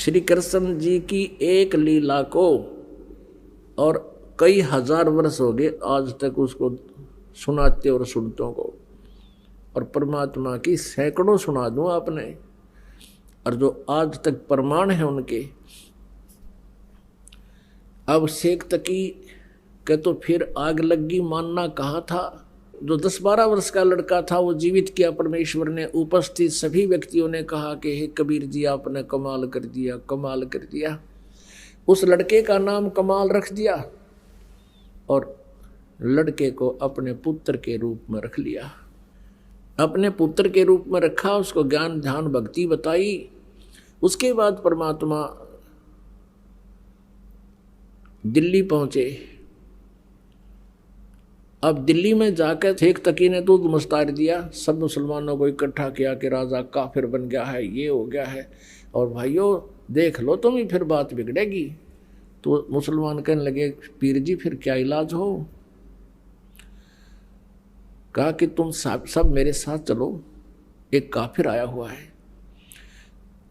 श्री कृष्ण जी की एक लीला को और कई हजार वर्ष हो गए आज तक उसको सुनाते और सुनतों को, और परमात्मा की सैकड़ों सुना दूं आपने, और जो आज तक प्रमाण है उनके। अब शेख तकी के तो फिर आग लगी मानना कहा था। जो 10-12 वर्ष का लड़का था वो जीवित किया परमेश्वर ने। उपस्थित सभी व्यक्तियों ने कहा कि हे कबीर जी आपने कमाल कर दिया, कमाल कर दिया। उस लड़के का नाम कमाल रख दिया और लड़के को अपने पुत्र के रूप में रख लिया। अपने पुत्र के रूप में रखा, उसको ज्ञान ध्यान भक्ति बताई। उसके बाद परमात्मा दिल्ली पहुंचे। अब दिल्ली में जाकर शेख तकी ने दूध मुस्तार दिया, सब मुसलमानों को इकट्ठा किया कि राजा काफिर बन गया है, ये हो गया है, और भाइयों देख लो तुम ही फिर बात बिगड़ेगी। तो मुसलमान कहने लगे पीर जी फिर क्या इलाज हो। कहा कि तुम सब मेरे साथ चलो, एक काफिर आया हुआ है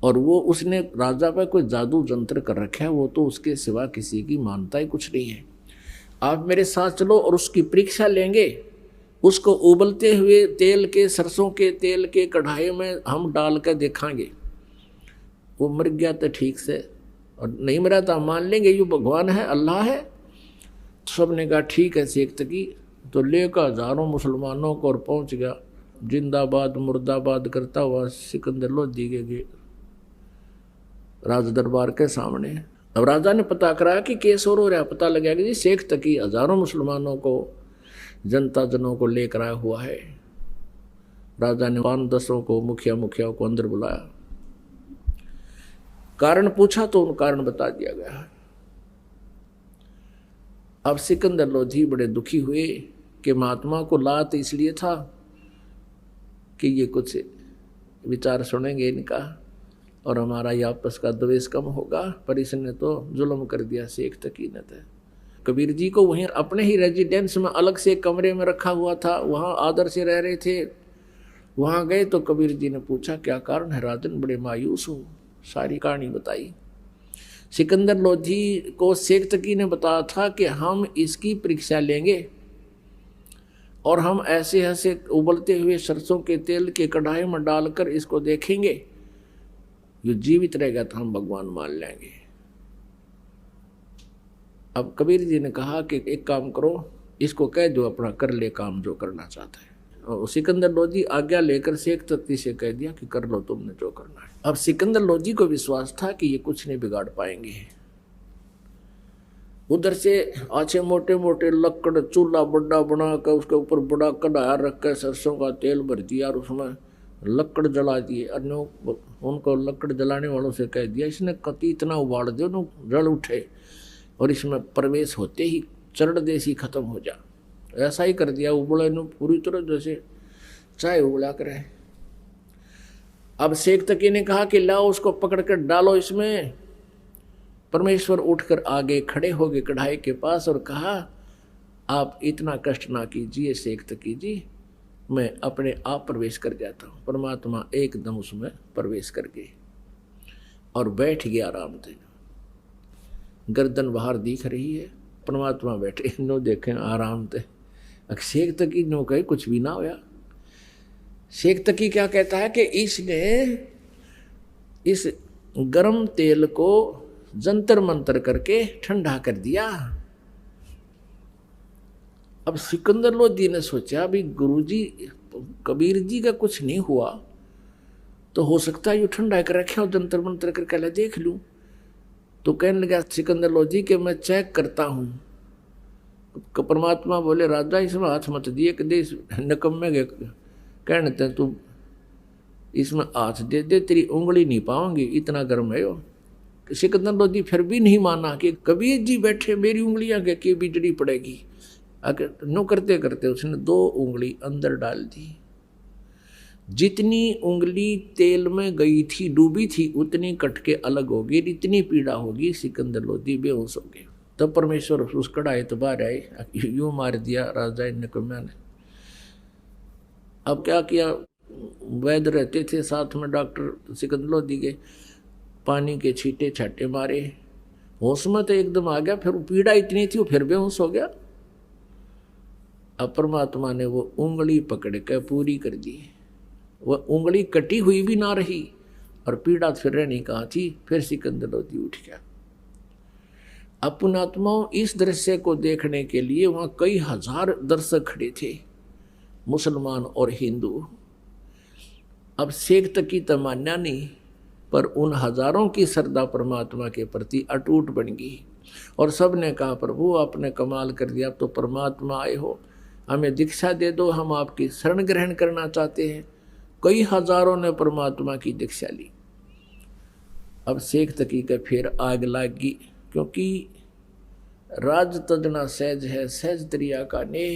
और वो उसने राजा पर कोई जादू जंत्र कर रखा है, वो तो उसके सिवा किसी की मानता ही कुछ नहीं है। आप मेरे साथ चलो और उसकी परीक्षा लेंगे। उसको उबलते हुए तेल के, सरसों के तेल के कढ़ाई में हम डाल कर देखाएंगे। वो मर गया तो ठीक से, और नहीं मरा तो मान लेंगे ये भगवान है, अल्लाह है। सब ने कहा ठीक है शेख तकी। तो लेकर हजारों मुसलमानों को और पहुंच गया जिंदाबाद मुर्दाबाद करता हुआ सिकंदर लोधी के राज दरबार के सामने। अब राजा ने पता कराया कि केस और हो रहा। पता लगा कि जी शेख तकी हजारों मुसलमानों को, जनता जनों को लेकर आया हुआ है। राजा ने 5-10 को मुखिया को अंदर बुलाया, कारण पूछा तो उन कारण बता दिया गया। अब सिकंदर लोधी बड़े दुखी हुए कि महात्मा को ला तो इसलिए था कि ये कुछ विचार सुनेंगे इनका और हमारा ये आपस का द्वेष कम होगा, पर इसने तो जुल्म कर दिया शेख तकी ने। तो कबीर जी को वहीं अपने ही रेजिडेंस में अलग से कमरे में रखा हुआ था, वहाँ आदर से रह रहे थे। वहाँ गए तो कबीर जी ने पूछा क्या कारण है राजन, बड़े मायूस हूँ। सारी कहानी बताई। सिकंदर लोधी को शेख तकी ने बताया था कि हम इसकी परीक्षा लेंगे और हम ऐसे ऐसे उबलते हुए सरसों के तेल के कढ़ाई में डालकर इसको देखेंगे, जो जीवित रहेगा तो हम भगवान मान लेंगे। अब कबीर जी ने कहा कि एक काम करो, इसको कह दो अपना कर ले काम जो करना चाहता है। और सिकंदर लोधी आज्ञा लेकर शेख तकी से कह दिया कि कर लो तुमने जो करना है। अब सिकंदर लोधी को विश्वास था कि ये कुछ नहीं बिगाड़ पाएंगे। उधर से आछे मोटे मोटे लकड़ चूल्हा बड़ा बना कर उसके ऊपर बड़ा कढ़ाया रख कर सरसों का तेल भर दिया और उसमें लकड़ जला दिए। उनको लकड़ जलाने वालों से कह दिया इसने कति इतना उबाल दो न जल उठे और इसमें प्रवेश होते ही चरण देसी खत्म हो जा। ऐसा ही कर दिया, उबले न पूरी तरह जैसे चाय उबला करे। अब शेख तकी ने कहा कि लाओ उसको पकड़ कर डालो इसमें। परमेश्वर उठकर आगे खड़े हो गए कढ़ाई के पास और कहा आप इतना कष्ट ना कीजिए शेख तकी जी, मैं अपने आप प्रवेश कर जाता हूँ। परमात्मा एकदम उसमें प्रवेश कर गए और बैठ गया आराम से। गर्दन बाहर दिख रही है, परमात्मा बैठे नो देखें आराम से। शेख तकी नो कहे कुछ भी ना होया। शेख तकी क्या कहता है कि इसने इस गर्म तेल को जंतर मंतर करके ठंडा कर दिया। अब सिकंदर लोधी ने सोचा भी गुरुजी कबीर जी का कुछ नहीं हुआ तो हो सकता है ये ठंडा कर रखे और जंतर मंतर करके ला देख लूं। तो कहने लगा सिकंदर लोधी के मैं चेक करता हूं। परमात्मा बोले राजा इसमें हाथ मत दिए कि दे नकम्मे के कहने ते तू इसमें हाथ दे दे, तेरी उंगली नहीं पाऊंगी, इतना गर्म है वो। सिकंदर लोधी फिर भी नहीं माना कि कबीर जी बैठे मेरी उंगलियां के बिजली पड़ेगी। आगे नो करते करते उसने 2 उंगली अंदर डाल दी। जितनी उंगली तेल में गई थी डूबी थी उतनी कट के अलग होगी, इतनी पीड़ा होगी। सिकंदर लोधी बेहोश हो गए। तब परमेश्वर उस कढ़ाई तो बाहर आए, यूं मार दिया राजा नकम्या ने। अब क्या किया, वैद्य रहते थे साथ में डॉक्टर सिकंदर लोधी के। पानी के छींटे छाटे मारे, होश में तो एकदम आ गया, फिर पीड़ा इतनी थी वो फिर बेहोश हो गया। अब परमात्मा ने वो उंगली पकड़ के पूरी कर दी, वह उंगली कटी हुई भी ना रही और पीड़ा फिर रहनी कहाँ थी, फिर सिकंदर लोधी उठ गया। अपनात्माओं इस दृश्य को देखने के लिए वहां कई हजार दर्शक खड़े थे, मुसलमान और हिंदू। अब शेख तकी तमन्ना नहीं, पर उन हजारों की श्रद्धा परमात्मा के प्रति अटूट बन गई और सब ने कहा प्रभु आपने कमाल कर दिया, अब तो परमात्मा आए हो, हमें दीक्षा दे दो, हम आपकी शरण ग्रहण करना चाहते हैं। कई हजारों ने परमात्मा की दीक्षा ली। अब शेख तकी का फिर आग लागी, क्योंकि राज तजना सहज है, सहज दरिया का ने